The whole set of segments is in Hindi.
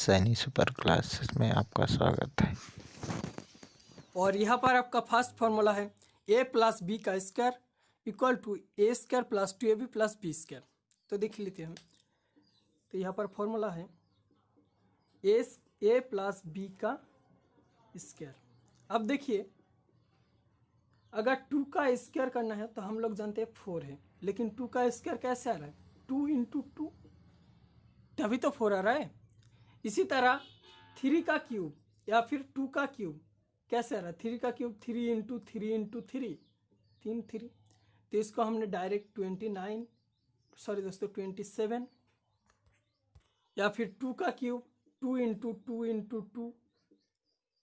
सैनी सुपर क्लासेस में आपका स्वागत है। और यहाँ पर आपका फर्स्ट फॉर्मूला है a प्लस बी का square equal to A square plus 2ab plus B square. तो देख लेते हैं। तो यहाँ पर फॉर्मूला है ए प्लस बी का स्क्वायर। अब देखिए, अगर 2 का स्क्वायर करना है तो हम लोग जानते हैं 4 है, लेकिन 2 का स्क्वायर कैसे आ रहा है? 2 इंटू 2, तभी तो 4 आ रहा है। इसी तरह 3 का क्यूब या फिर 2 का क्यूब कैसे आ रहा है? 3 का क्यूब 3 इंटू 3 इंटू 3, 3। तो इसको हमने डायरेक्ट 27, या फिर 2 का क्यूब 2 इंटू 2 इंटू 2,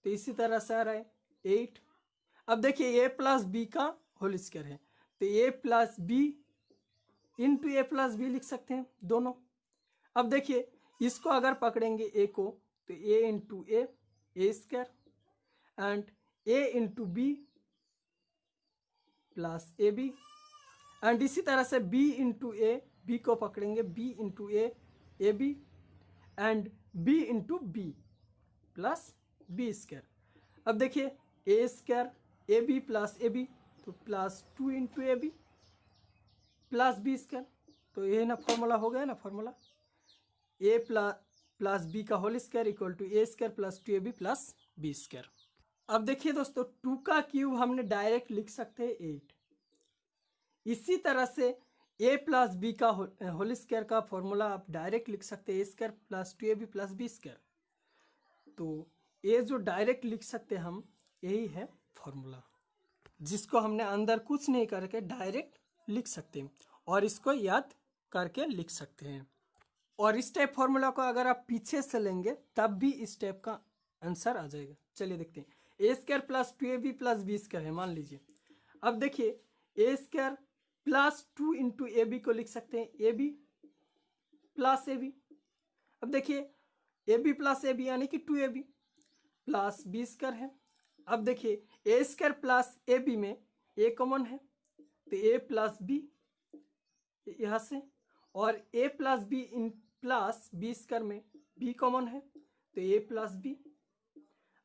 तो इसी तरह से आ रहा है 8। अब देखिए a प्लस बी का होल स्क्वायर है, तो a plus B into A plus B लिख सकते हैं दोनों। अब देखिए, इसको अगर पकड़ेंगे a को, तो a into A square and a into B plus A B, and इसी तरह से b इंटू ए, बी को पकड़ेंगे b into A B and b into B plus B square. अब देखिए A square A B plus A B, तो plus 2 into A B plus B square. तो ये ना फॉर्मूला हो गया ना, फॉर्मूला ए प्लस बी का whole square equal to A square plus 2ab plus B square. अब देखिए दोस्तों, 2 का क्यूब हमने डायरेक्ट लिख सकते हैं 8। इसी तरह से a प्लस बी का होल स्क्वायर का फॉर्मूला आप डायरेक्ट लिख सकते हैं A square plus 2ab plus B square. तो ये जो डायरेक्ट लिख सकते हैं हम, यही है फॉर्मूला, जिसको हमने अंदर कुछ नहीं करके डायरेक्ट लिख सकते हैं और इसको याद करके लिख सकते हैं। और इस टाइप फॉर्मूला को अगर आप पीछे से लेंगे तब भी इस टाइप का आंसर आ जाएगा। चलिए देखते हैं। A square plus 2ab plus B square है, मान लीजिए। अब देखिए, A square plus 2 into A B को लिख सकते हैं A B plus A B. अब देखिए, A B plus A B यानी कि 2ab प्लस बी स्क्वायर है। अब देखिए, A square plus A B में ए कॉमन है, तो ए प्लस बी यहाँ से, और ए प्लस बी इन प्लस बी स्क्वायर में बी कॉमन है, तो ए प्लस बी।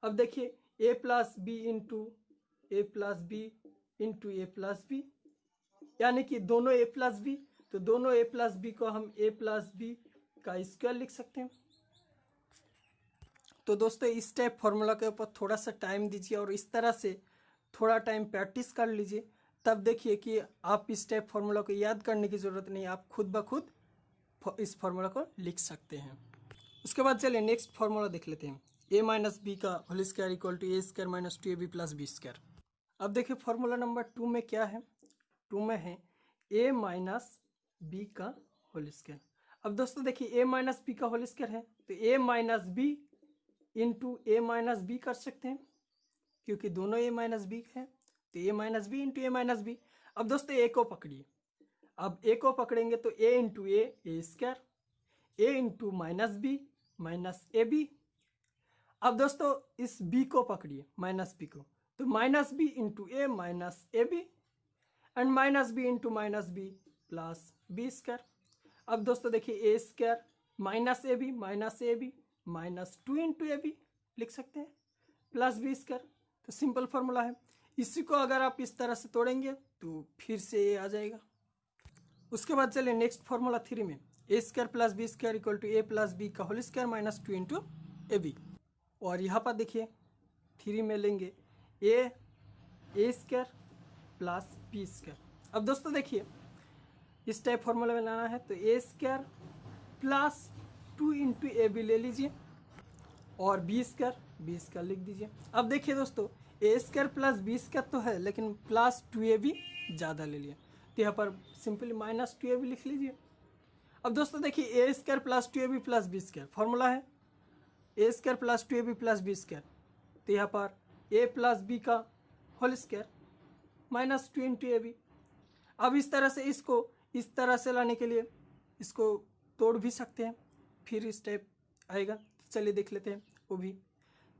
अब देखिए, A plus B into A plus B into A plus B, यानी कि दोनों ए प्लस बी, तो दोनों ए प्लस बी को हम ए प्लस बी का स्क्वायर लिख सकते हैं। तो दोस्तों, इस टाइप फॉर्मूला के ऊपर थोड़ा सा टाइम दीजिए और इस तरह से थोड़ा टाइम प्रैक्टिस कर लीजिए, तब देखिए कि आप इस टाइप फार्मूला को याद करने की ज़रूरत नहीं, आप खुद ब खुद इस फार्मूला को लिख सकते हैं। उसके बाद चलिए नेक्स्ट फार्मूला देख लेते हैं। a माइनस बी का whole square equal to A square minus 2ab plus B square. अब देखिए फार्मूला नंबर 2 में क्या है? 2 में है a माइनस बी का होल स्क्वायर। अब दोस्तों देखिए, a माइनस बी का होल स्क्वायर है, तो a minus B into A minus B कर सकते हैं, क्योंकि दोनों a माइनस बी है, तो a minus B into A minus B. अब दोस्तों a को पकड़िए। अब a को पकड़ेंगे तो a into A square, a into minus A B. अब दोस्तों इस b को पकड़िए, माइनस बी को, तो minus B into A minus A B and minus B into minus B plus B square. अब दोस्तों देखिए, A square minus A B minus 2 into A B लिख सकते हैं प्लस बी स्क्वायर। तो सिंपल फार्मूला है। इसी को अगर आप इस तरह से तोड़ेंगे तो फिर से ये आ जाएगा। उसके बाद चलिए नेक्स्ट फार्मूला 3 में, A square plus B square equal to A plus B का whole square minus 2 into A B. और यहाँ पर देखिए 3 में लेंगे A square plus B square. अब दोस्तों देखिए, इस टाइप फार्मूला में लाना है तो A square plus 2 into A B ले लीजिए और बी स्क्वायर लिख दीजिए। अब देखिए दोस्तों, A square plus B square तो है, लेकिन प्लस 2ab ज़्यादा ले लिया, तो यहाँ पर सिंपली माइनस 2ab लिख लीजिए। अब दोस्तों देखिए, A square plus 2ab plus B square formula है A square plus 2ab plus B square, तो यहाँ पर ए प्लस बी का whole square minus 2 into A B. अब इस तरह से इसको इस तरह से लाने के लिए इसको तोड़ भी सकते हैं, फिर इस टाइप आएगा। चलिए देख लेते हैं वो भी।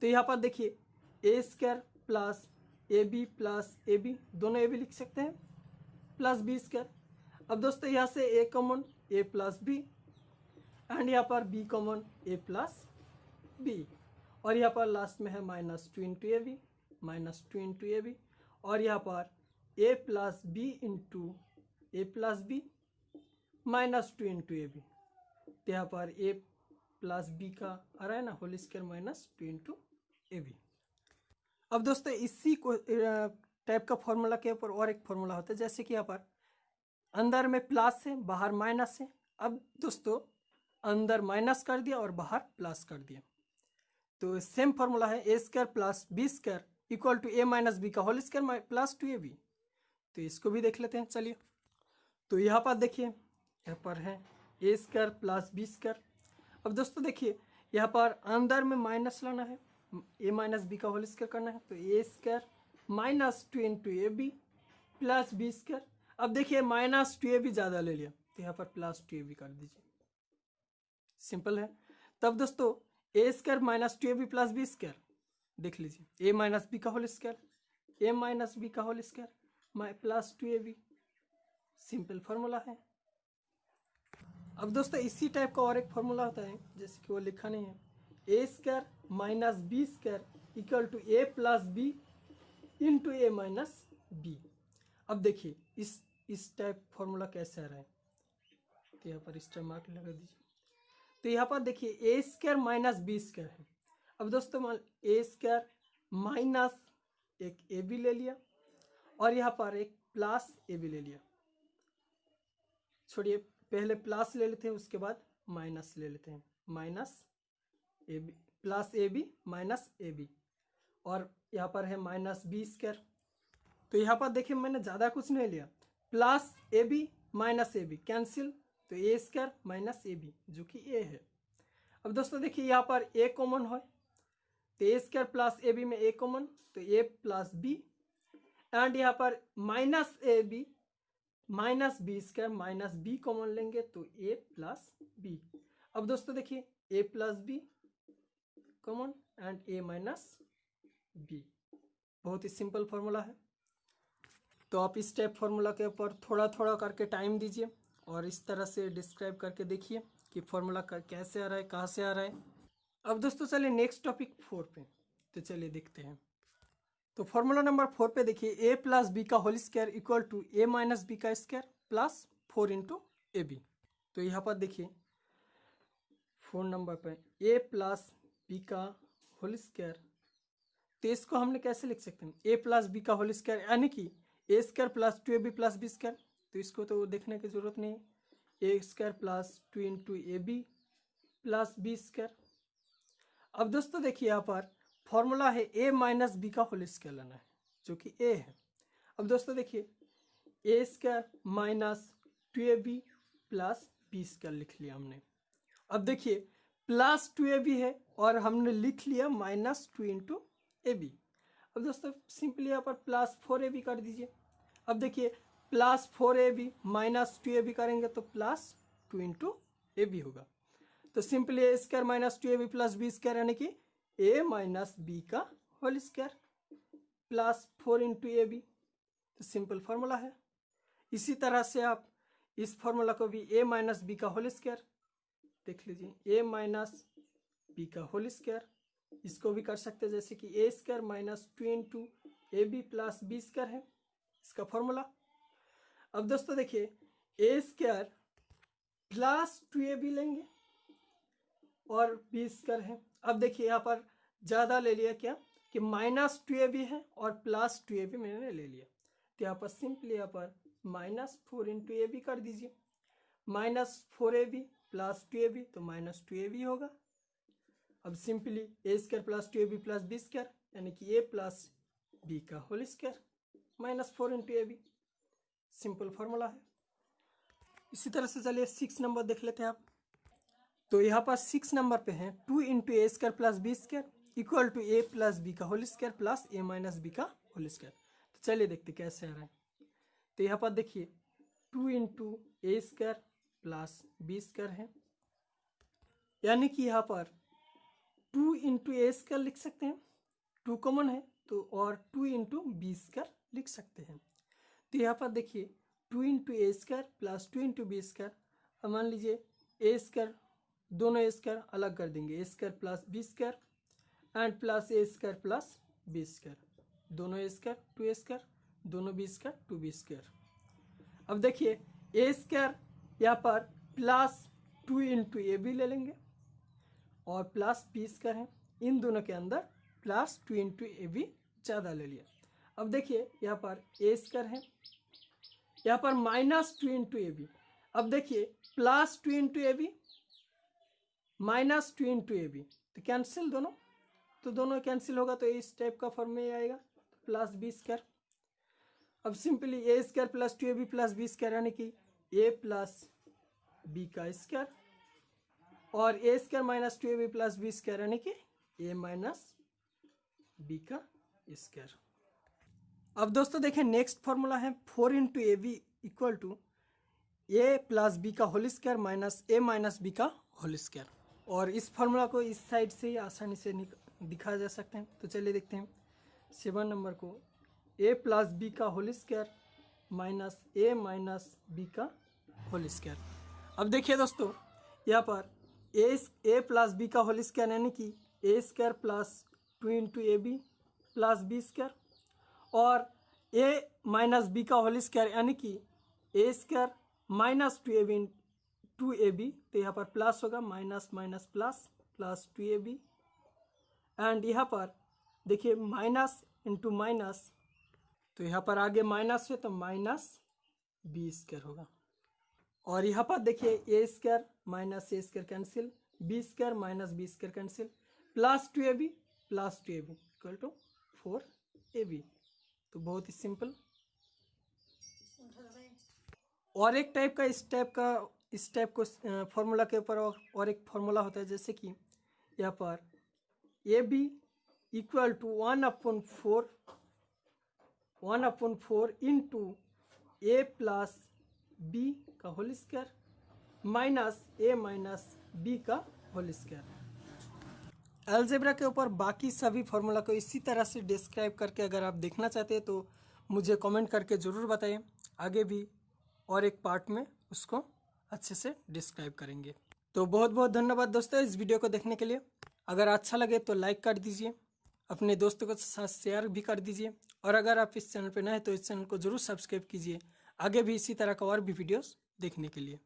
तो यहाँ पर देखिए, A square plus A B दोनों ए बी लिख सकते हैं प्लस बी स्क्वायर। अब दोस्तों यहाँ से A common A plus B and यहाँ पर B common A plus B, और यहाँ पर लास्ट में है -2 into A B, -2 into A B, और यहाँ पर a plus B into A plus B -2 into A B, तो यहाँ पर a प्लस बी का आ रहा है ना whole square -2 into A B. अब दोस्तों इसी को टाइप का फॉर्मूला के ऊपर और एक फॉर्मूला होता है, जैसे कि यहाँ पर अंदर में प्लस है बाहर माइनस है। अब दोस्तों अंदर माइनस कर दिया और बाहर प्लस कर दिया, तो सेम फॉर्मूला है A square plus B square equal to A minus B का होल स्क्वायर प्लस 2ab। तो इसको भी देख लेते हैं, चलिए। तो यहाँ पर देखिए, यहाँ पर है A square plus B square. अब दोस्तों देखिए यहाँ पर अंदर में माइनस लाना है, ए माइनस बी का होल स्क्वायर करना है, तो A square -2 into A B plus B square. अब देखिए -2ab ज़्यादा ले लिया, तो यहाँ पर +2ab कर दीजिए, सिंपल है। तब दोस्तों A square -2ab plus B square देख लीजिए, ए माइनस बी का whole square, A minus B का whole square +2ab, simple formula है। अब दोस्तों इसी टाइप का और एक फार्मूला होता है, जैसे कि वो लिखा नहीं है, A square minus B square equal to A plus B into A minus B. अब देखिए इस टाइप फार्मूला कैसे आ रहा है, तो यहाँ पर इस टाइप मार्क लगा दीजिए। तो यहाँ पर देखिए A square minus B square है। अब दोस्तों मान ए स्क्वायर माइनस एक ए बी ले लिया और यहाँ पर एक प्लस ए बी ले लिया, छोड़िए पहले प्लस ले लेते हैं उसके बाद माइनस ले लेते हैं, minus A B plus A B minus A B, और यहाँ पर है माइनस बी स्क्वायर। तो यहाँ पर देखिए मैंने ज़्यादा कुछ नहीं लिया, plus A B minus A B cancel, तो A square minus A B जो कि ए है। अब दोस्तों देखिए यहाँ पर ए कॉमन है, तो A square plus A B में ए कॉमन, तो ए प्लस बी, एंड यहाँ पर minus A B minus B square minus B common लेंगे तो ए प्लस बी। अब दोस्तों देखिए A plus B common and A minus B, बहुत ही सिंपल फार्मूला है। तो आप इस टाइप फार्मूला के ऊपर थोड़ा थोड़ा करके टाइम दीजिए और इस तरह से डिस्क्राइब करके देखिए कि फार्मूला कैसे आ रहा है, कहाँ से आ रहा है। अब दोस्तों चलिए नेक्स्ट टॉपिक 4 पे, तो चलिए देखते हैं। तो फॉर्मूला नंबर 4 पे देखिए ए प्लस बी का whole square equal to A minus B का square plus 4 into A B. तो यहाँ पर देखिए 4 नंबर पे ए प्लस बी का होल स्क्वायर, तो इसको हमने कैसे लिख सकते हैं, ए प्लस बी का होल स्क्वायर यानी कि A square plus 2ab plus B square. तो इसको तो देखने की जरूरत नहीं है, A square plus 2 into A B plus B square. अब दोस्तों देखिए यहाँ पर फॉर्मूला है ए माइनस बी का होल स्क्वायर लेना है जो कि ए है। अब दोस्तों देखिए A square minus 2ab plus B square लिख लिया हमने। अब देखिए प्लस 2ab है और हमने लिख लिया -2 इंटू ए बी। अब दोस्तों सिंपली यहाँ पर प्लस 4ab कर दीजिए। अब देखिए प्लस 4ab माइनस 2ab करेंगे तो प्लस 2 इंटू ए बी होगा। तो simply A square minus 2ab plus B square यानी कि ए माइनस बी का whole square plus 4 into A B, तो सिंपल फार्मूला है। इसी तरह से आप इस फार्मूला को भी ए माइनस बी का होल स्क्वायर देख लीजिए, ए माइनस बी का होल स्क्वायर, इसको भी कर सकते हैं जैसे कि A square minus 2 into A B plus B square है इसका फॉर्मूला। अब दोस्तों देखिए ए स्क्वायर प्लस 2ab लेंगे और बी स्क्वायर है। अब देखिए यहाँ पर ज़्यादा ले लिया क्या कि -2ab है और प्लस 2ab मैंने ले लिया, तो यहाँ पर सिंपली यहाँ पर -4 इंटू ए बी कर दीजिए, -4ab प्लस 2ab तो -2ab होगा। अब simply A square plus 2ab plus B square यानी कि ए प्लस बी का whole square -4 into A B, simple formula है। इसी तरह से चलिए 6 नंबर देख लेते हैं आप। तो यहाँ पर 6 नंबर पे है 2 into A square plus B square equal to A plus B का whole square plus A minus B का होल स्क्वायर। तो चलिए देखते कैसे आ रहा है। तो यहाँ पर देखिए 2 into A square plus B square है, यानी कि यहाँ पर 2 इंटू ए स्क्वायर लिख सकते हैं, 2 कॉमन है तो, और 2 इंटू बी स्क्वायर लिख सकते हैं। तो यहाँ पर देखिए 2 into A square plus 2 into B square, मान लीजिए ए स्क्वायर दोनों ए स्क्वायर अलग कर देंगे, A square plus B square and plus A square plus B square, दोनों A square to A square, दोनों B square to B square. अब देखिए ए स्क्वायर यहाँ पर प्लस 2 इंटू ए बी ले लेंगे और प्लस बी स्क्वायर है, इन दोनों के अंदर प्लस 2 इंटू ए बी ज़्यादा ले लिया। अब देखिए यहाँ पर ए स्क्वायर है, यहाँ पर माइनस 2 इंटू ए बी। अब देखिए plus 2 into A B minus 2 into A B, तो कैंसिल दोनों, तो दोनों कैंसिल होगा तो इस टाइप का फॉर्म में आएगा प्लस बी स्क्वायर। अब simply A square plus 2ab plus B square यानी कि ए प्लस बी का स्क्वायर और A square minus 2ab plus B square यानी कि ए माइनस बी का स्क्वायर। अब दोस्तों देखें नेक्स्ट फॉर्मूला है 4 into A B equal to A plus B का whole square minus A minus B का होल स्क्वायर। और इस फॉर्मूला को इस साइड से ही आसानी से दिखाया जा सकते हैं। तो चलिए देखते हैं 7 नंबर को, ए प्लस बी का whole square minus A minus B का होल स्क्वायर। अब देखिए दोस्तों यहाँ पर ए प्लस बी का होल स्क्वायर यानी कि A square plus 2 into A B plus B square और ए माइनस बी का होल स्क्वायर यानी कि ए स्क्वायर माइनस 2ab, तो यहाँ पर प्लस होगा minus minus plus plus 2ab and यहाँ पर देखिए माइनस इंटू माइनस, तो यहाँ पर आगे माइनस है तो माइनस बी स्क्वायर होगा। और यहाँ पर देखिए A square minus A square cancel, B square minus B square cancel, plus 2ab equal to 4ab। तो बहुत ही सिंपल। और एक टाइप का इस टाइप को फॉर्मूला के ऊपर और एक फॉर्मूला होता है, जैसे कि यहाँ पर A B equal to 1/4 into A plus B का whole square minus A minus B का होल स्क्वायर। अलजेब्रा के ऊपर बाकी सभी फॉर्मूला को इसी तरह से डिस्क्राइब करके अगर आप देखना चाहते हैं तो मुझे कमेंट करके ज़रूर बताइए, आगे भी और एक पार्ट में उसको अच्छे से डिस्क्राइब करेंगे। तो बहुत बहुत धन्यवाद दोस्तों इस वीडियो को देखने के लिए। अगर अच्छा लगे तो लाइक कर दीजिए, अपने दोस्तों के साथ शेयर भी कर दीजिए और अगर आप इस चैनल पर नए हैं तो इस चैनल को ज़रूर सब्सक्राइब कीजिए आगे भी इसी तरह का और भी वीडियोस देखने के लिए।